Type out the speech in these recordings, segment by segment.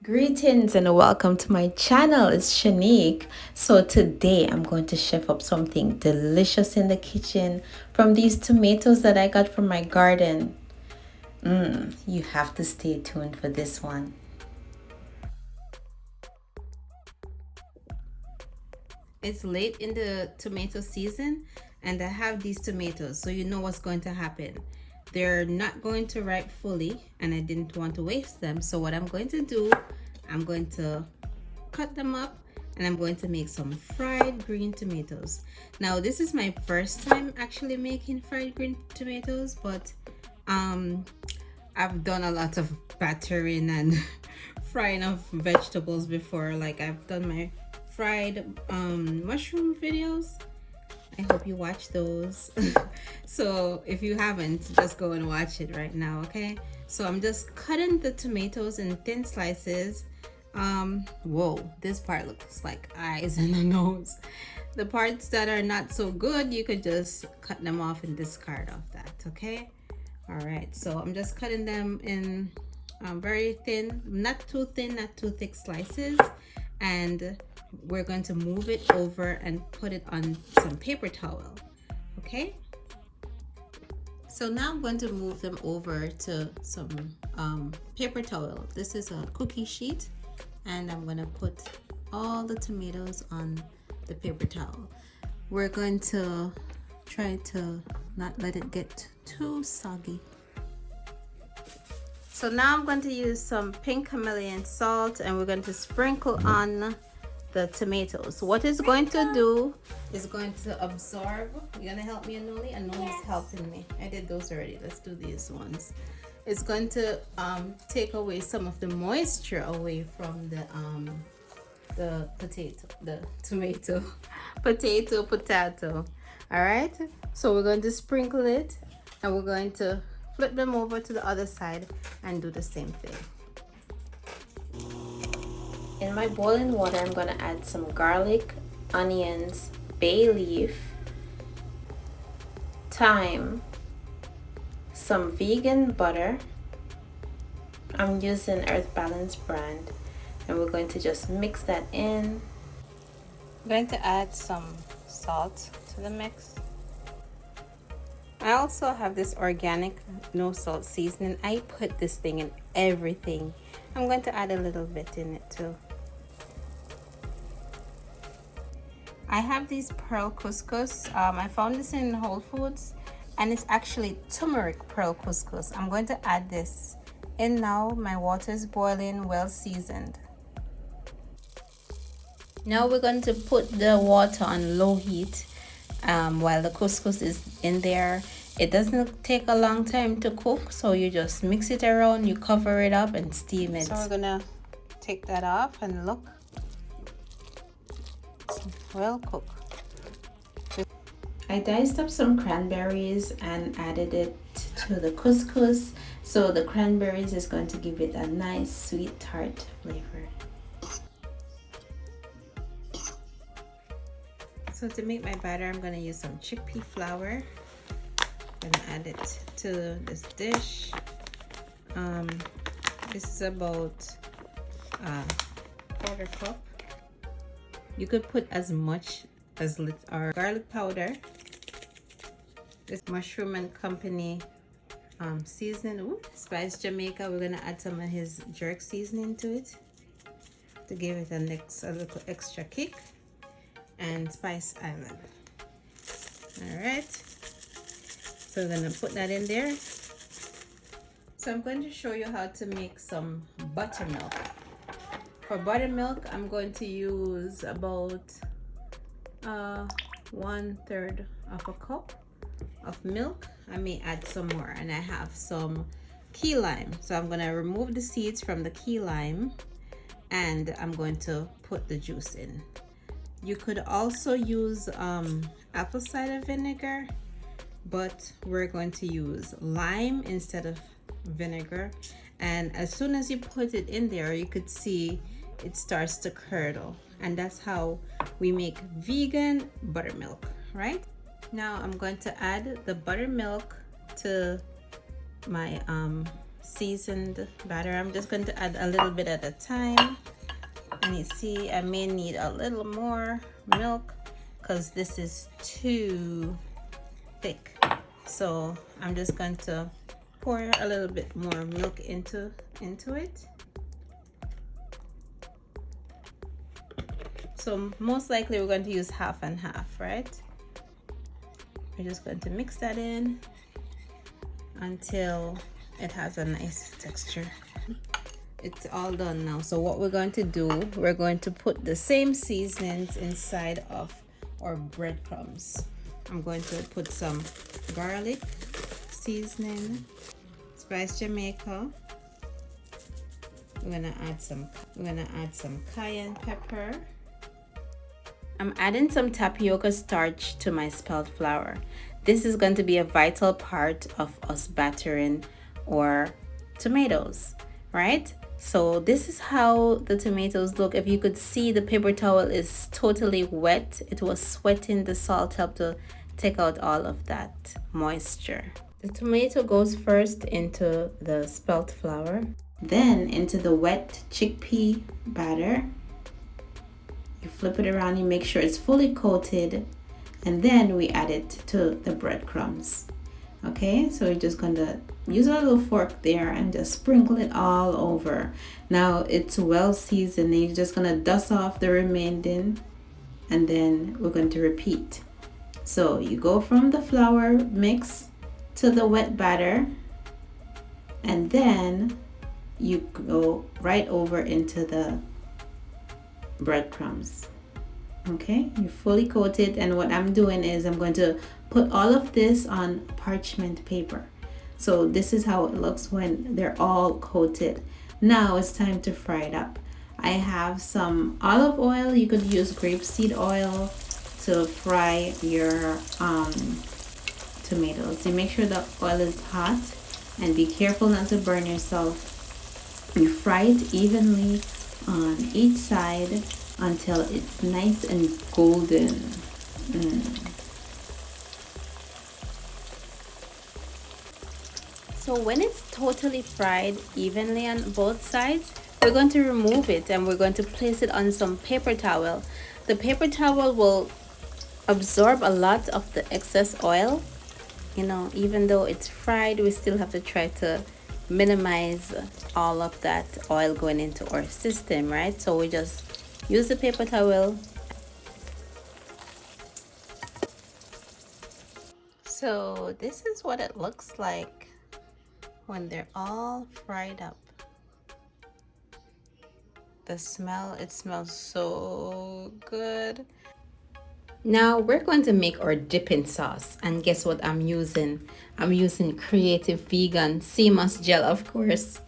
Greetings and welcome to my channel. It's Shanique. So today I'm going to chef up something delicious in the kitchen from these tomatoes that I got from my garden. You have to stay tuned for this one. It's late in the tomato season and I have these tomatoes, so you know what's going to happen. They're not going to ripe fully and I didn't want to waste them. So what I'm going to do, I'm going to cut them up and I'm going to make some fried green tomatoes. Now this is my first time actually making fried green tomatoes, but I've done a lot of battering and frying of vegetables before. Like I've done my fried mushroom videos. I hope you watch those. So if you haven't, just go and watch it right now, okay? So I'm just cutting the tomatoes in thin slices. Whoa, this part looks like eyes and a nose. The parts that are not so good, you could just cut them off and discard of that, okay? All right, so I'm just cutting them in very thin, not too thin, not too thick slices, and we're going to move it over and put it on some paper towel, okay? So now I'm going to move them over to some paper towel. This is a cookie sheet, and I'm going to put all the tomatoes on the paper towel. We're going to try to not let it get too soggy. So now I'm going to use some pink Himalayan salt and we're going to sprinkle on the tomatoes. What it's going to do is going to absorb. You're going to help me, Anoli? Anoli's helping me. I did those already. Let's do these ones. It's going to take away some of the moisture away from the potato, the tomato, potato. All right. So we're going to sprinkle it and we're going to flip them over to the other side and do the same thing. In my boiling water, I'm going to add some garlic, onions, bay leaf, thyme, some vegan butter. I'm using Earth Balance brand, and we're going to just mix that in. I'm going to add some salt to the mix. I also have this organic no salt seasoning. I put this thing in everything. I'm going to add a little bit in it too. I have these pearl couscous. I found this in Whole Foods and it's actually turmeric pearl couscous. I'm going to add this in now. My water is boiling, well seasoned. Now we're going to put the water on low heat while the couscous is in there. It doesn't take a long time to cook, so you just mix it around, you cover it up and steam it. So we're gonna take that off and look. Well cooked. I diced up some cranberries and added it to the couscous. So the cranberries is going to give it a nice sweet tart flavor. So to make my batter, I'm going to use some chickpea flour. I'm going to add it to this dish. This is about a quarter cup. You could put as much as our garlic powder. This Mushroom and Company seasoning. Ooh, Spice Jamaica. We're going to add some of his jerk seasoning to it to give it a little extra kick. And Spice Island. All right, so I'm gonna put that in there. So I'm going to show you how to make some buttermilk. For buttermilk, I'm going to use about 1/3 of a cup of milk. I may add some more, and I have some key lime, so I'm going to remove the seeds from the key lime and I'm going to put the juice in. You could also use apple cider vinegar, but we're going to use lime instead of vinegar. And as soon as you put it in there, you could see it starts to curdle. And that's how we make vegan buttermilk, right? Now I'm going to add the buttermilk to my seasoned batter. I'm just going to add a little bit at a time. And you see, I may need a little more milk because this is too thick. So I'm just going to pour a little bit more milk into it. So most likely we're going to use half and half, right? We're just going to mix that in until it has a nice texture. It's all done now. So what we're going to do, we're going to put the same seasonings inside of our breadcrumbs. I'm going to put some garlic seasoning, spice Jamaica. We're gonna add some cayenne pepper. I'm adding some tapioca starch to my spelt flour. This is going to be a vital part of us battering our tomatoes, right? So this is how the tomatoes look. If you could see, the paper towel is totally wet. It was sweating. The salt helped to take out all of that moisture. The tomato goes first into the spelt flour, then into the wet chickpea batter. You flip it around, you make sure it's fully coated, and then we add it to the breadcrumbs. Okay, so we're just going to use a little fork there and just sprinkle it all over. Now it's well seasoned. You're just going to dust off the remaining, and then we're going to repeat. So you go from the flour mix to the wet batter, and then you go right over into the breadcrumbs. Okay, you're fully coated, and what I'm doing is I'm going to put all of this on parchment paper. So this is how it looks when they're all coated. Now it's time to fry it up. I have some olive oil. You could use grapeseed oil to fry your tomatoes. You make sure the oil is hot and be careful not to burn yourself. You fry it evenly on each side until it's nice and golden. So when it's totally fried evenly on both sides, we're going to remove it and we're going to place it on some paper towel. The paper towel will absorb a lot of the excess oil. You know, even though it's fried, we still have to try to minimize all of that oil going into our system, right? So we just use the paper towel. So this is what it looks like when they're all fried up. The smell, it smells so good. Now we're going to make our dipping sauce, and guess what I'm using? I'm using Creative Vegan sea moss gel, of course.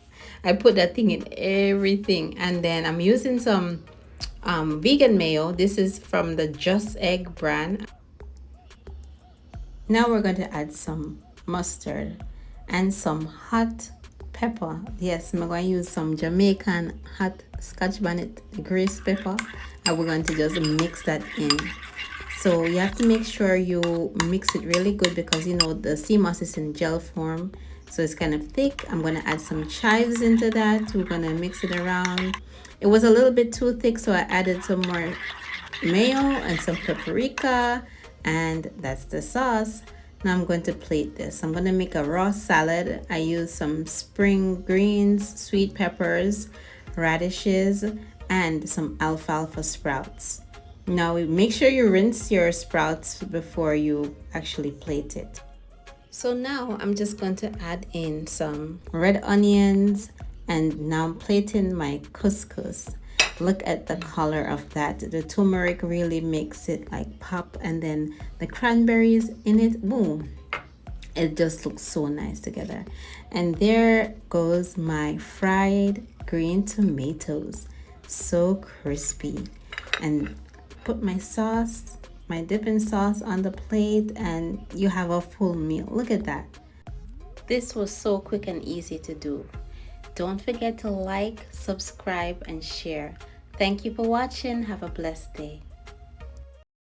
I put that thing in everything, and then I'm using some vegan mayo. This is from the Just Egg brand. Now we're going to add some mustard and some hot pepper. Yes, I'm going to use some Jamaican hot Scotch bonnet grease pepper, and we're going to just mix that in. So you have to make sure you mix it really good because you know the sea moss is in gel form, so it's kind of thick. I'm going to add some chives into that. We're going to mix it around. It was a little bit too thick, so I added some more mayo and some paprika, and that's the sauce. Now I'm going to plate this. I'm going to make a raw salad. I use some spring greens, sweet peppers, radishes, and some alfalfa sprouts. Now make sure you rinse your sprouts before you actually plate it. So now I'm just going to add in some red onions, and now I'm plating my couscous. Look at the color of that. The turmeric really makes it like pop, and then the cranberries in it, boom. It just looks so nice together. And there goes my fried green tomatoes. So crispy. And put my sauce, my dipping sauce on the plate, and you have a full meal. Look at that. This was so quick and easy to do. Don't forget to like, subscribe, and share. Thank you for watching. Have a blessed day.